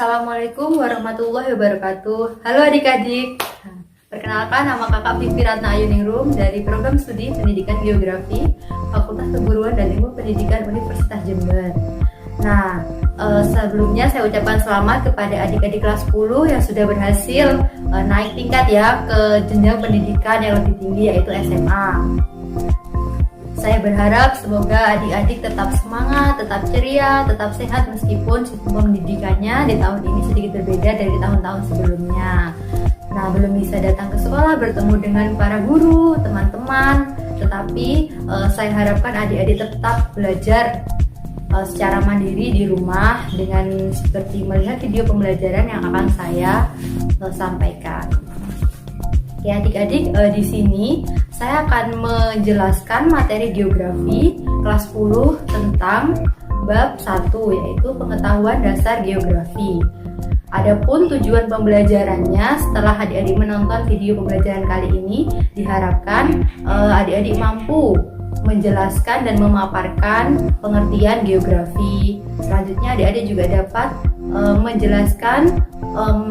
Assalamualaikum warahmatullahi wabarakatuh. Halo adik-adik. Perkenalkan, nama kakak Vivi Ratna Ayuningrum dari Program Studi Pendidikan Geografi Fakultas Keguruan dan Ilmu Pendidikan Universitas Jember. Nah, sebelumnya saya ucapkan selamat kepada adik-adik kelas 10 yang sudah berhasil naik tingkat ya ke jenjang pendidikan yang lebih tinggi, yaitu SMA. Saya berharap semoga adik-adik tetap semangat, tetap ceria, tetap sehat meskipun sistem pendidikannya di tahun ini sedikit berbeda dari tahun-tahun sebelumnya. Nah, belum bisa datang ke sekolah bertemu dengan para guru, teman-teman, tetapi saya harapkan adik-adik tetap belajar secara mandiri di rumah dengan seperti melihat video pembelajaran yang akan saya sampaikan. Ya adik-adik, di sini saya akan menjelaskan materi geografi kelas 10 tentang bab 1, yaitu pengetahuan dasar geografi. Adapun tujuan pembelajarannya, setelah adik-adik menonton video pembelajaran kali ini, diharapkan adik-adik mampu menjelaskan dan memaparkan pengertian geografi. Selanjutnya adik-adik juga dapat menjelaskan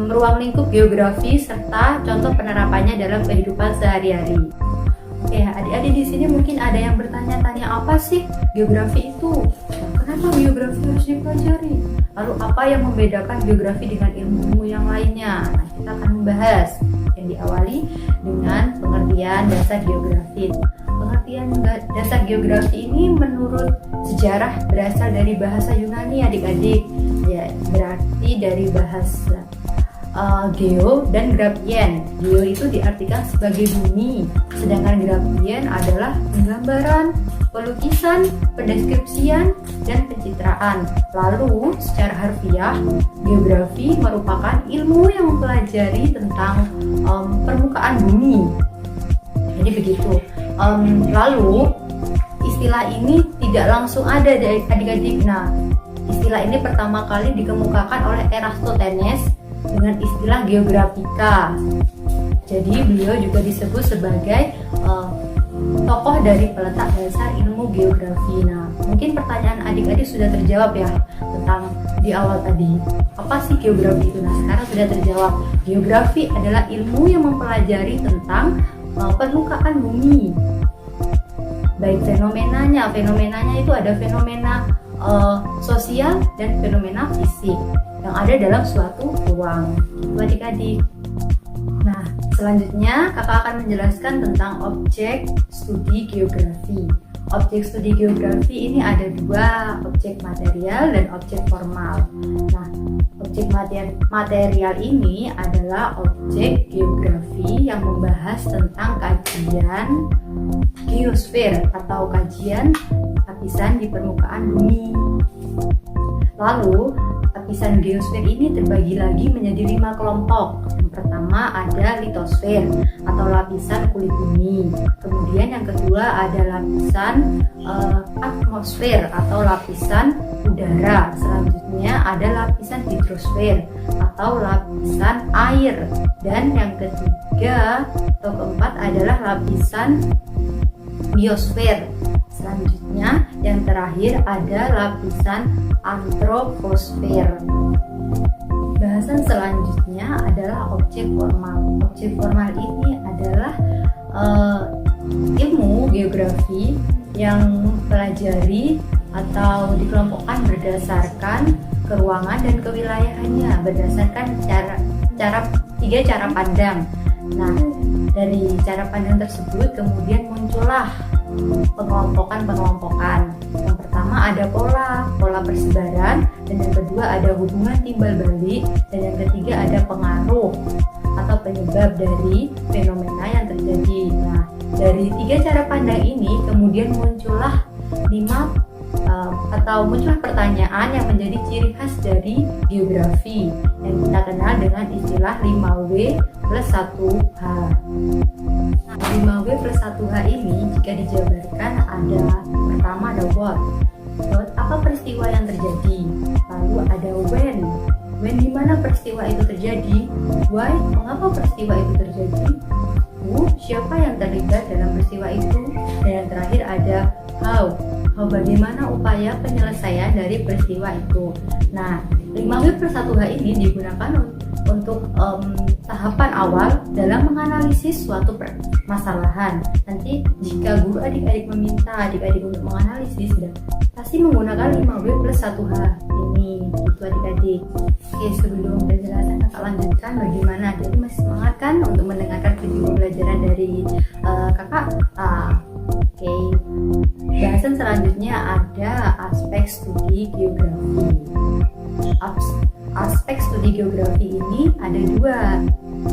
ruang lingkup geografi serta contoh penerapannya dalam kehidupan sehari-hari. Oke, adik-adik di sini mungkin ada yang bertanya-tanya, apa sih geografi itu? Kenapa geografi harus dipelajari? Lalu apa yang membedakan geografi dengan ilmu-ilmu yang lainnya? Nah, kita akan membahas yang diawali dengan pengertian dasar geografi. Pengertian dasar geografi ini menurut sejarah berasal dari bahasa Yunani adik-adik. Ya, berarti dari bahasa geo dan grafien. Geo itu diartikan sebagai bumi, sedangkan grafien adalah penggambaran, pelukisan, pendeskripsian, dan pencitraan. Lalu, secara harfiah, geografi merupakan ilmu yang mempelajari tentang permukaan bumi. Jadi begitu. Lalu, istilah ini tidak langsung ada dari adik-adik. Nah, istilah ini pertama kali dikemukakan oleh Eratosthenes dengan istilah geografika. Jadi beliau juga disebut sebagai tokoh dari peletak dasar ilmu geografi. Nah, mungkin pertanyaan adik-adik sudah terjawab ya tentang di awal tadi. Apa sih geografi itu? Nah, sekarang sudah terjawab. Geografi adalah ilmu yang mempelajari tentang permukaan bumi. Baik fenomenanya itu ada fenomena sosial dan fenomena fisik yang ada dalam suatu ruang. Itu adik-adik. Nah, selanjutnya kakak akan menjelaskan tentang objek studi geografi. Objek studi geografi ini ada dua, objek material dan objek formal. Nah, objek material ini adalah objek geografi yang membahas tentang kajian geosfer atau kajian lapisan di permukaan bumi. Lalu, lapisan geosfer ini terbagi lagi menjadi 5 kelompok. Yang pertama ada litosfer atau lapisan kulit bumi. Kemudian yang kedua ada lapisan atmosfer atau lapisan udara. Selanjutnya ada lapisan hidrosfer atau lapisan air. Dan yang ketiga atau keempat adalah lapisan biosfer. Selanjutnya yang terakhir ada lapisan antroposfer. Bahasan selanjutnya adalah objek formal. Objek formal ini adalah ilmu geografi yang mempelajari atau dikelompokkan berdasarkan keruangan dan kewilayahannya, berdasarkan tiga cara pandang. Nah, dari cara pandang tersebut kemudian muncullah pengelompokan. Yang pertama ada pola persebaran, dan yang kedua ada hubungan timbal balik, dan yang ketiga ada pengaruh atau penyebab dari fenomena yang terjadi. Nah, dari tiga cara pandang ini kemudian muncullah pertanyaan yang menjadi ciri khas dari geografi yang kita kenal dengan istilah 5W plus 1H. Nah, 5W plus 1H ini jika dijabarkan ada pertama ada what, apa peristiwa yang terjadi. Lalu ada when di mana peristiwa itu terjadi. Why, mengapa peristiwa itu terjadi. Who, siapa yang terlibat dalam peristiwa itu. Dan yang terakhir ada how, bagaimana upaya penyelesaian dari peristiwa itu. Nah, 5 5W+1H ini digunakan untuk tahapan awal dalam menganalisis suatu permasalahan. Nanti jika guru adik-adik meminta adik-adik untuk menganalisis, pasti menggunakan 5W+1H ini, gitu adik-adik. Oke, sebelum penjelasan kakak lanjutkan bagaimana adik masih semangat kan untuk mendengarkan video pembelajaran dari kakak? Oke, bahasan selanjutnya ada aspek studi geografi. Aspek studi geografi ini ada dua,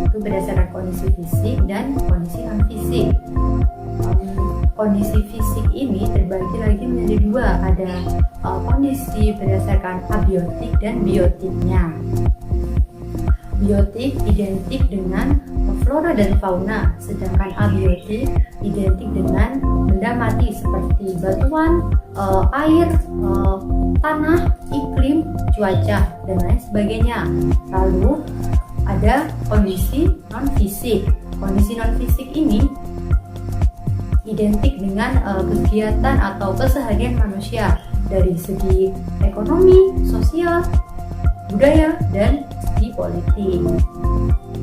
itu berdasarkan kondisi fisik dan kondisi non fisik. Kondisi fisik ini terbagi lagi menjadi dua, ada kondisi berdasarkan abiotik dan biotiknya. Biotik identik dengan flora dan fauna, sedangkan abiotik identik dengan benda mati seperti batuan, air, tanah, iklim, cuaca, dan lain sebagainya. Lalu ada kondisi non fisik. Kondisi non fisik ini identik dengan kegiatan atau keseharian manusia dari segi ekonomi, sosial, budaya, dan segi politik.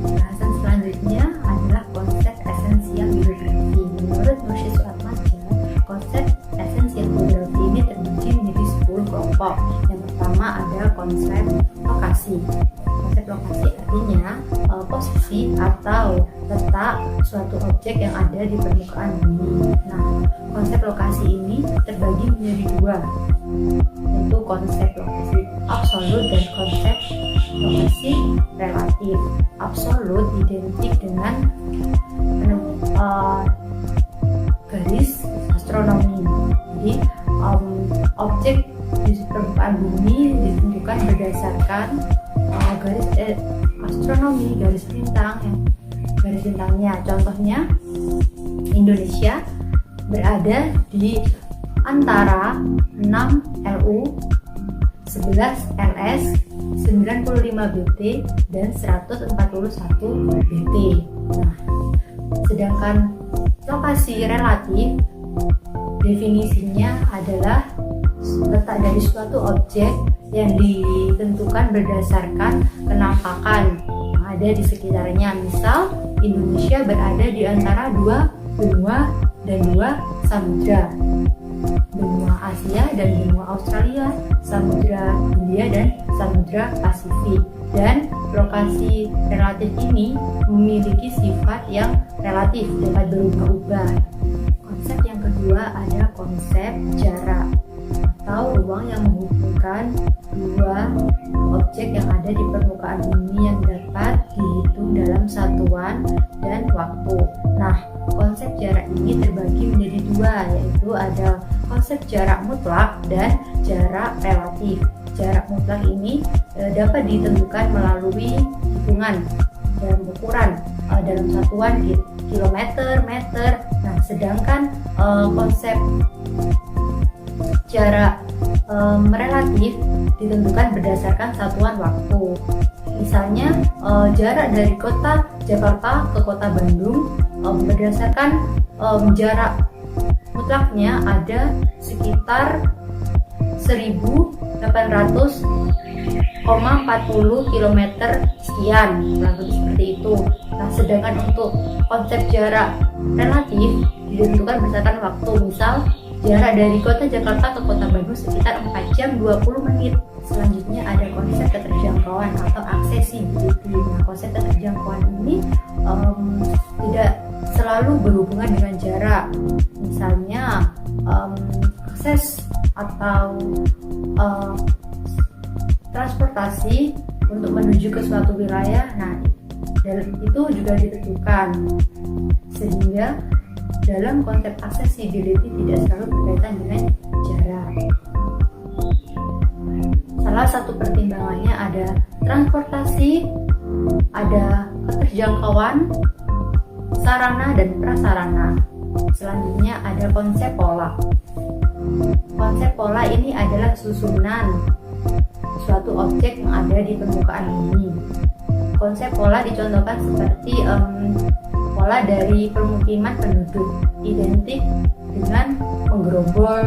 Bahasan selanjutnya adalah konsep esensial geografi. Menurut Mursyid Suatmaja, konsep esensial geografi ini terbagi menjadi 10 kelompok. Yang pertama ada konsep lokasi. Konsep lokasi artinya posisi atau letak suatu objek yang ada di permukaan bumi. Nah, konsep lokasi ini terbagi menjadi dua, yaitu konsep lokasi absolut dan konsep lokasi relatif. Absolut identik dengan garis astronomi. Jadi objek di permukaan bumi ditentukan berdasarkan garis astronomi, garis bintangnya. Contohnya, Indonesia berada di antara 6 LU, 11 LS, 95 BT, dan 141 BT. Nah, sedangkan lokasi relatif definisinya adalah letak dari suatu objek yang ditentukan berdasarkan penampakan yang ada di sekitarnya. Misal, Indonesia berada di antara dua benua dan dua samudra, benua Asia dan benua Australia, samudra Hindia dan samudra Pasifik. Dan lokasi relatif ini memiliki sifat yang relatif, dapat berubah-ubah. Konsep yang kedua ada konsep jarak atau ruang yang menghubungkan dua objek yang ada di permukaan bumi yang dapat dihitung dalam satuan dan waktu. Nah, konsep jarak ini terbagi menjadi dua, yaitu ada konsep jarak mutlak dan jarak relatif. Jarak mutlak ini dapat ditentukan melalui hitungan dalam ukuran dalam satuan kilometer, meter. Nah, sedangkan konsep jarak relatif ditentukan berdasarkan satuan waktu. Misalnya jarak dari kota Jakarta ke kota Bandung berdasarkan jarak mutlaknya ada sekitar 1800,40 km sekian, kurang lebih seperti itu. Nah, sedangkan untuk konsep jarak relatif ditentukan berdasarkan waktu. Misal, jarak dari kota Jakarta ke kota Bandung sekitar 4 jam 20 menit. Selanjutnya ada konsep keterjangkauan atau accessibility. Nah, konsep keterjangkauan ini tidak selalu berhubungan dengan jarak. Misalnya, akses atau transportasi untuk menuju ke suatu wilayah, nah itu juga ditentukan, sehingga dalam konsep accessibility tidak selalu berkaitan dengan jarak. Salah satu pertimbangannya ada transportasi, ada keterjangkauan, sarana dan prasarana. Selanjutnya ada konsep pola. Konsep pola ini adalah susunan suatu objek yang ada di permukaan bumi. Konsep pola dicontohkan seperti pola dari permukiman penduduk, identik dengan menggerombol,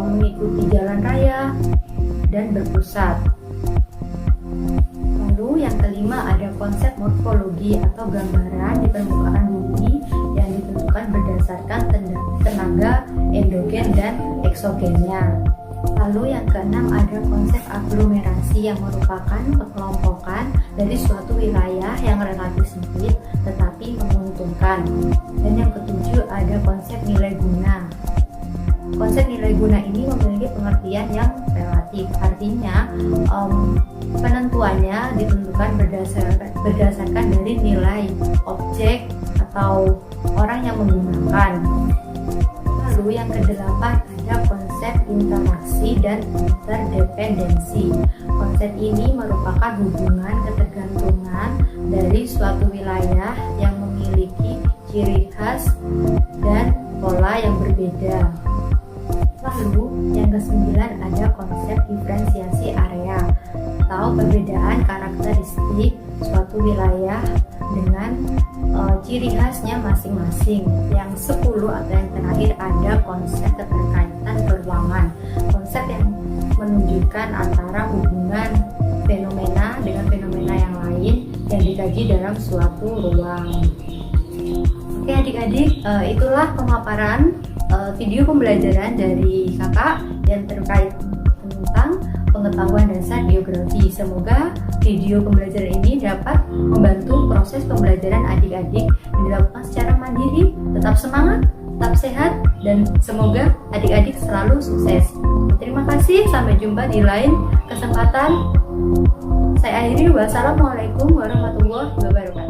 mengikuti jalan raya, dan berpusat. Lalu yang kelima ada konsep morfologi atau gambaran di permukaan bumi yang ditentukan berdasarkan tenaga endogen dan eksogennya. Lalu yang keenam ada konsep aglomerasi yang merupakan pengelompokan dari suatu wilayah yang relatif sempit tetapi menguntungkan. Dan yang ketujuh ada konsep nilai guna. Konsep nilai guna ini memiliki pengertian yang relatif, artinya penentuannya ditentukan berdasarkan dari nilai objek atau orang yang menggunakan. Lalu yang kedelapan ada konsep interaksi dan interdependensi. Konsep ini merupakan hubungan ketergantungan dari suatu wilayah yang memiliki ciri khas dan pola yang berbeda. Lalu yang kesembilan ada konsep diferensiasi area atau perbedaan karakteristik suatu wilayah dengan ciri khasnya masing-masing. Yang 10 atau yang terakhir ada konsep keterkaitan berulangan. Konsep yang menunjukkan antara hubungan fenomena dengan fenomena yang lain yang dikaji dalam suatu ruang. Oke adik-adik, itulah pemaparan video pembelajaran dari kakak yang terkait tentang pengetahuan dasar geografi. Semoga video pembelajaran ini dapat membantu proses pembelajaran adik-adik yang dilakukan secara mandiri. Tetap semangat, tetap sehat, dan semoga adik-adik selalu sukses. Terima kasih, sampai jumpa di lain kesempatan. Saya akhiri, wassalamualaikum warahmatullahi wabarakatuh.